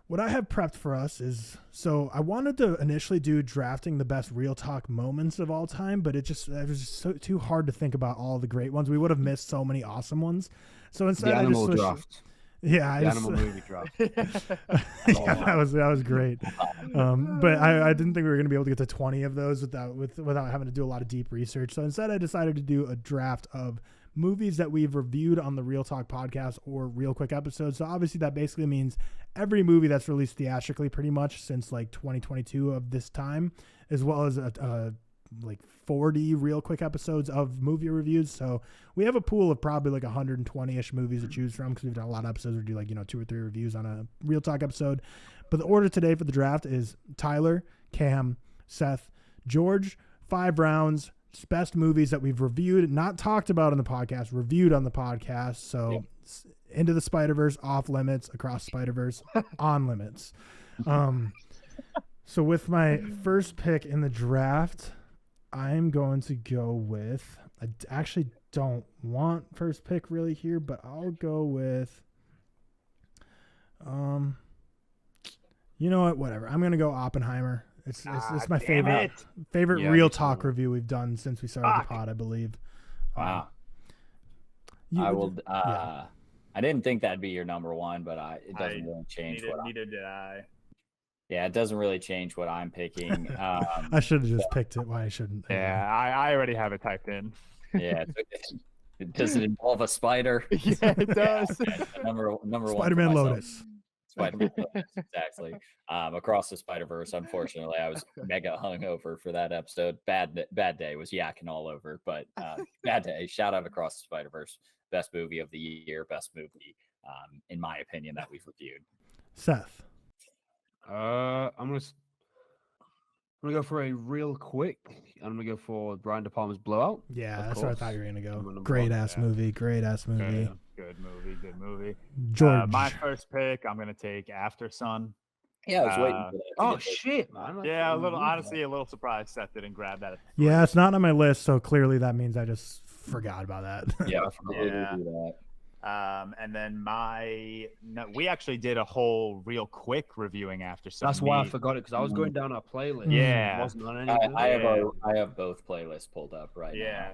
What I have prepped for us is, so I wanted to initially do drafting the best Real Talk moments of all time, but it was just too hard to think about all the great ones. We would have missed so many awesome ones. So instead, the animal draft. Yeah, the animal movie draft. Yeah, that was great. But I didn't think we were going to be able to get to 20 of those without having to do a lot of deep research. So instead, I decided to do a draft of movies that we've reviewed on the Real Talk podcast or Real Quick episodes. So obviously that basically means every movie that's released theatrically pretty much since like 2022 of this time, as well as like 40 Real Quick episodes of movie reviews. So we have a pool of probably like 120-ish movies to choose from because we've done a lot of episodes. We do like, 2 or 3 reviews on a Real Talk episode. But the order today for the draft is Tyler, Cam, Seth, George, 5 rounds, best movies that we've reviewed, not talked about on the podcast, reviewed on the podcast. So Into the Spider-Verse, off limits, Across Spider-Verse, on limits. So with my first pick in the draft, I'm going to go with, I actually don't want first pick really here, but I'll go with, you know what, whatever. I'm going to go Oppenheimer. It's my favorite Real Talk review we've done since we started the pod, I believe. Wow. I didn't think that'd be your number one, but it doesn't really change. Neither did I. Yeah, it doesn't really change what I'm picking. I should have just picked it. Why I shouldn't? Yeah, I already have it typed in. Yeah. Does it involve a spider? Yeah, it does. number one. Spider-Man Lotus. Spider-Man Lotus, exactly. Across the Spider-Verse, unfortunately, I was mega hungover for that episode. Bad day. Was yakking all over, but bad day. Shout out Across the Spider-Verse. Best movie of the year. Best movie, in my opinion, that we've reviewed. Seth. I'm gonna go for a Real Quick. I'm gonna go for Brian De Palma's Blowout. Yeah, that's what I thought you were gonna go. Great ass movie. Good movie. George. My first pick, I'm gonna take After Sun. Yeah, I was waiting for that. Oh shit, man! Yeah, a little surprised Seth didn't grab that. Yeah, it's not on my list, so clearly that means I just forgot about that. Yeah, I completely do that. And then we actually did a whole Real Quick reviewing After Sun. That's why I forgot it, because I was going down our playlist. Yeah, it wasn't on anything. I have both playlists pulled up right now. Yeah.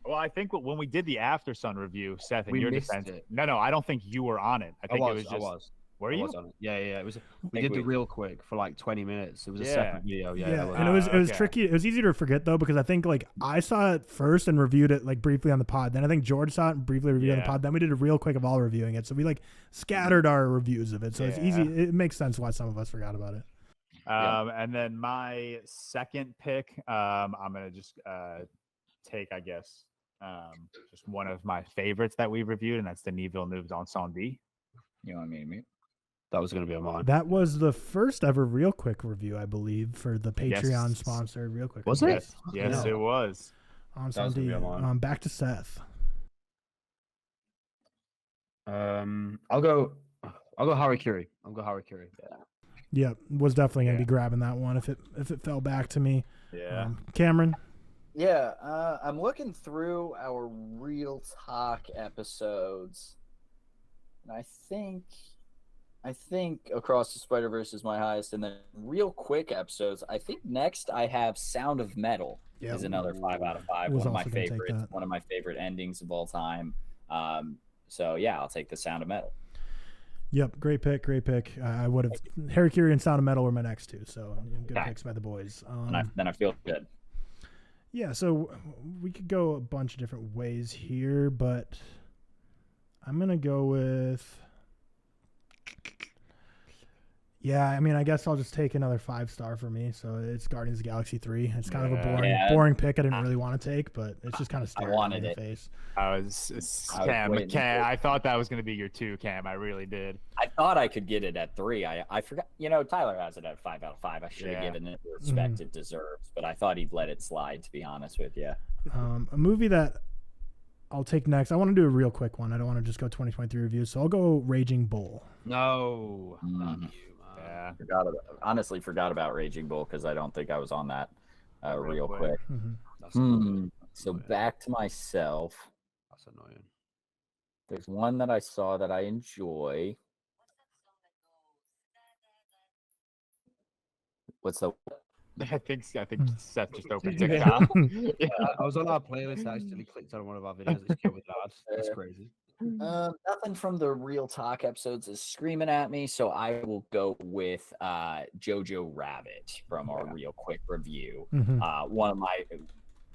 Well, I think when we did the After Sun review, Seth, in your defense, it. No, I don't think you were on it. I was. Were you? On it. Yeah. It was. We did the Real Quick for like 20 minutes. It was a separate video. Yeah. And it was tricky. It was easy to forget though, because I think like I saw it first and reviewed it like briefly on the pod. Then I think George saw it and briefly reviewed on the pod. Then we did a Real Quick of all reviewing it. So we like scattered our reviews of it. So it's easy. It makes sense why some of us forgot about it. And then my second pick, I'm gonna just take, I guess, just one of my favorites that we reviewed, and that's Denis Villeneuve's Incendie. You want me to mute? That was going to be on mine. That was the first ever Real Quick review, I believe, for the Patreon sponsored Real Quick. Was review. it? Yes, it was. Back to Seth. I'll go Harikiri. Yeah, was definitely going to be grabbing that one if it fell back to me. Yeah. Cameron. Yeah, I'm looking through our Real Talk episodes, and I think Across the Spider-Verse is my highest, and then Real Quick episodes. I think next I have Sound of Metal is another 5 out of 5. One of my favorites. One of my favorite endings of all time. So yeah, I'll take the Sound of Metal. Yep, great pick. I would have Harikiri and Sound of Metal were my next two, so good picks by the boys. Then I feel good. Yeah, so we could go a bunch of different ways here, but I'm gonna go with. Yeah, I mean, I guess I'll just take another 5-star for me. So it's Guardians of the Galaxy 3. It's kind of a boring pick. I didn't really want to take, but it's just kind of staring me in the face. Cam, I thought that was going to be your 2, Cam. I really did. I thought I could get it at 3. I forgot. Tyler has it at 5 out of 5. I should have given it the respect it deserves, but I thought he'd let it slide, to be honest with you. A movie that I'll take next. I want to do a real quick one. I don't want to just go 2023 reviews, so I'll go Raging Bull. No. Not you. Yeah, honestly forgot about Raging Bull because I don't think I was on that real quick. So back to myself. That's annoying. There's one that I saw that I enjoy. What's the? I think Seth just opened TikTok. I was on our playlist. I accidentally clicked on one of our videos. It's killed with ads. That's crazy. Nothing from the ReelTok episodes is screaming at me, so I will go with Jojo Rabbit from our Real Quick review. One of my,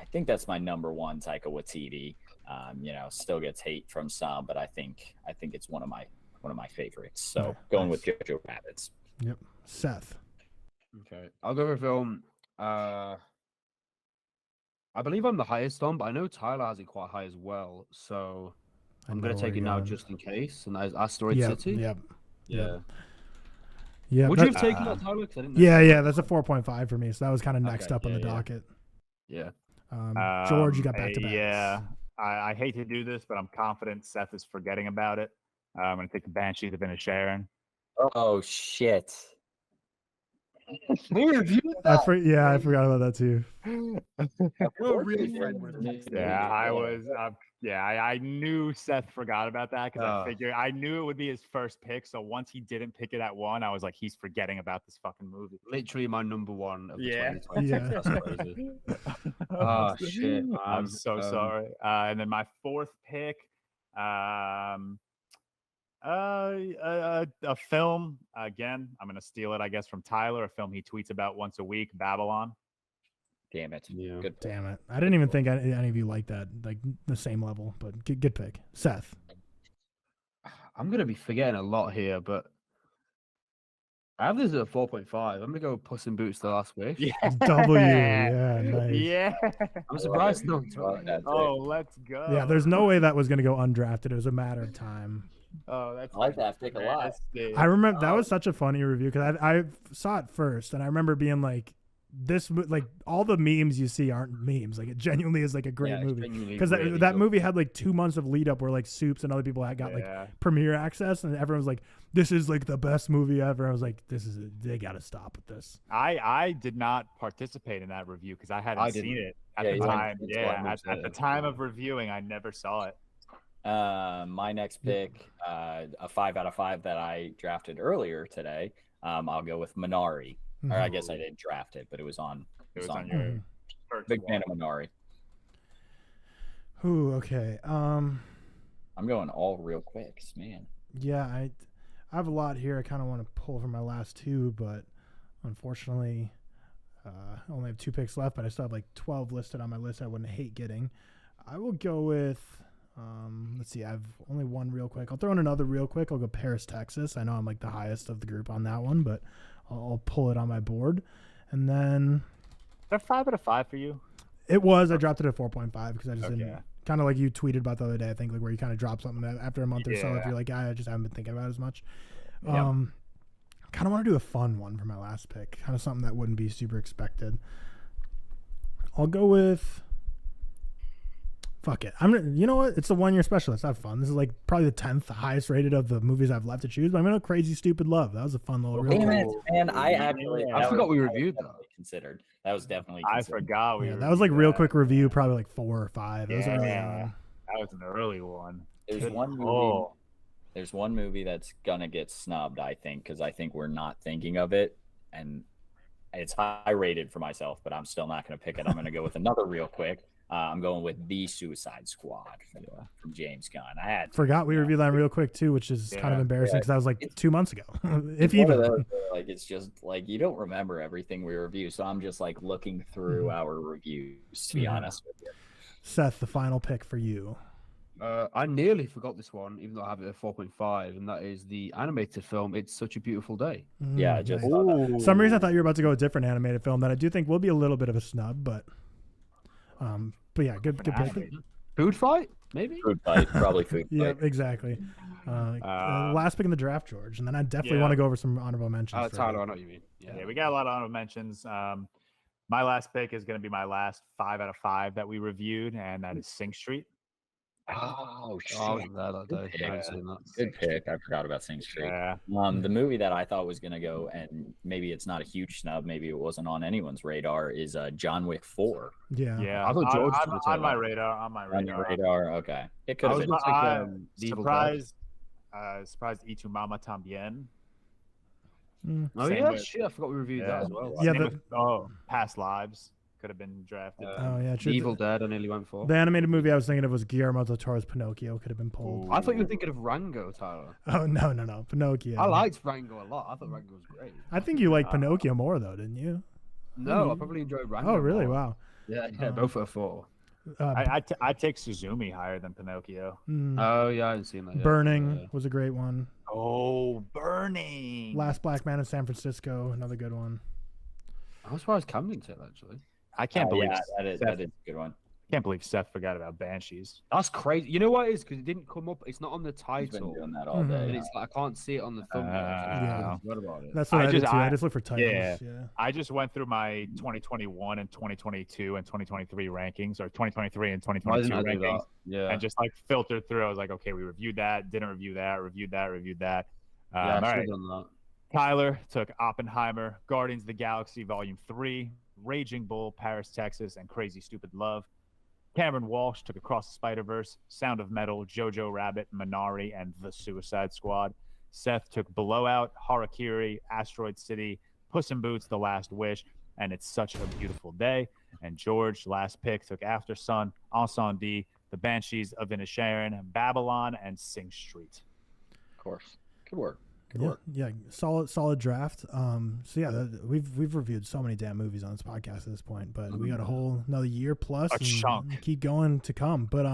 I think that's my number one Taika Waititi. Still gets hate from some, but I think it's one of my favorites. So going with Jojo Rabbits. Yep. Seth. Okay, I'll go for a film. I believe I'm the highest on, but I know Tyler has it quite high as well. So I'm going to take it now just in case. And that is Asteroid City. Yep. Yeah. Yeah. Would you have taken that, Tyler? 'Cause I didn't know. Yeah. That's a 4.5 for me. So that was kind of next up on the docket. Yeah. George, you got back to back. Yeah. I hate to do this, but I'm confident Seth is forgetting about it. I'm going to take the Banshees of Inisherin. Oh shit. We reviewed I that. forgot about that too. You're a really friend with me. Yeah, I was. I knew Seth forgot about that because I knew it would be his first pick. So once he didn't pick it at 1, I was like, he's forgetting about this fucking movie. Literally my number one of the 2020. Yeah. That's crazy. Shit. I'm so sorry. And then my 4th pick, a film. Again, I'm gonna steal it, I guess, from Tyler. A film he tweets about once a week, Babylon. Damn it. Yeah. Good. Damn it. I didn't even think any of you like that, like the same level, but good pick. Seth. I'm going to be forgetting a lot here, but I have this at a 4.5. I'm going to go with Puss in Boots: The Last Wish. Yeah. W. Yeah, nice. Yeah. I'm surprised no. Oh, let's go. Yeah, there's no way that was going to go undrafted. It was a matter of time. Oh, that's. I like that pick a lot. I remember that was such a funny review because I saw it first, and I remember being like, "This like all the memes you see aren't memes. Like it genuinely is like a great movie because that movie had like 2 months of lead up where like Soups and other people had got like premiere access, and everyone was like, "This is like the best movie ever." I was like, they got to stop with this." I did not participate in that review because I hadn't seen it at the time. Yeah, at the time of reviewing, I never saw it. My next pick, a 5 out of 5 that I drafted earlier today. I'll go with Minari. Or I guess I didn't draft it, but it was on. It was on your big fan of Minari. Ooh, okay. I'm going all real quick, man. Yeah, I have a lot here. I kind of want to pull from my last 2, but unfortunately, I only have 2 picks left. But I still have like 12 listed on my list. I wouldn't hate getting. I will go with. Let's see. I have only 1 real quick. I'll throw in another real quick. I'll go Paris, Texas. I know I'm like the highest of the group on that one, but I'll pull it on my board. And then is that 5 out of 5 for you? It was. I dropped it at 4.5 because I just didn't. Kind of like you tweeted about the other day, I think, like where you kind of drop something that after a month or so, if you're like, I just haven't been thinking about it as much. Kind of want to do a fun one for my last pick, kind of something that wouldn't be super expected. I'll go with. Fuck it. You know what? It's a 1 year special. Let's have fun. This is like probably the 10th highest rated of the movies I've left to choose. But I'm gonna go Crazy Stupid Love. That was a fun little. Damn it, man! I forgot we reviewed that. Considered that was definitely. I forgot we. Yeah, that was like real quick review, probably like 4 or 5. That was early on. That was an early one. There's one movie. There's one movie that's gonna get snubbed, I think, because I think we're not thinking of it, and it's high rated for myself, but I'm still not gonna pick it. I'm gonna go with another real quick. I'm going with The Suicide Squad from James Gunn. Forgot we reviewed that real quick too, which is kind of embarrassing because that was like 2 months ago. If even those, like it's just like you don't remember everything we review, so I'm just like looking through our reviews to be honest with you. Seth, the final pick for you. I nearly forgot this one, even though I have it at 4.5, and that is the animated film "It's Such a Beautiful Day." Yeah, just some reason I thought you were about to go a different animated film that I do think will be a little bit of a snub, but yeah, good pick. Food Fight, maybe. Food Fight, probably Food Fight. Yeah, exactly. Last pick in the draft, George, and then I definitely want to go over some honorable mentions. Tyler, I know what you mean. Yeah, we got a lot of honorable mentions. My last pick is going to be my last 5 out of 5 that we reviewed, and that is Sing Street. Oh shit! Good pick. I forgot about Sing Street. Yeah. The movie that I thought was gonna go, and maybe it's not a huge snub, maybe it wasn't on anyone's radar, is John Wick 4. Yeah. I thought George on my radar. On your radar. Okay. It could have been. Surprised Itumama Tambien. Oh Same yeah, with- shit! I forgot we reviewed that as well. Yeah, Same the- with, Past Lives could have been drafted. Oh yeah, true. Evil Dead. I nearly went for. The animated movie I was thinking of was Guillermo del Toro's Pinocchio. Could have been pulled. I thought you were thinking of Rango, Tyler. Oh no, Pinocchio. I liked Rango a lot. I thought Rango was great. I think you liked Pinocchio more though, didn't you? No, I probably enjoyed Rango. Oh really? more. Wow. Yeah, both at 4. I'd take Suzumi higher than Pinocchio. Oh yeah, I hadn't seen that yet. Burning was a great one. Oh, Burning. Last Black Man in San Francisco, another good one. I'm surprised Cam didn't take that actually. I can't believe that is Seth, a good one. can't believe Seth forgot about Banshees. That's crazy. You know what it is? Because it didn't come up. It's not on the He's been title. doing that all Mhm. day. And now. it's like I can't see it on the thumbnail. Yeah. I forgot about it. That's what I did too. I I- just look for titles. yeah. Yeah. I just went through my 2021 and 2022 and 2023 rankings, or 2023 and Why 2022 didn't I do rankings, that? Yeah. and just like filtered through. I was like, okay, we reviewed that, didn't review that, reviewed that, reviewed that. Yeah, I all should right. have done that. Tyler took Oppenheimer, Guardians of the Galaxy Volume 3, Raging Bull, Paris, Texas, and Crazy Stupid Love. Cameron Walsh took Across the Spider-Verse, Sound of Metal, Jojo Rabbit, Minari, and The Suicide Squad. Seth took Blowout, Harakiri, Asteroid City, Puss in Boots, The Last Wish, and It's Such a Beautiful Day. And George, last pick, took After Sun, Incendie, The Banshees of Inisherin, Babylon, and Sing Street. Of course. Good work. Good Yeah, work. yeah, solid draft. So yeah, we've reviewed so many damn movies on this podcast at this point, but we got a whole another year plus A and chunk. keep going to come. But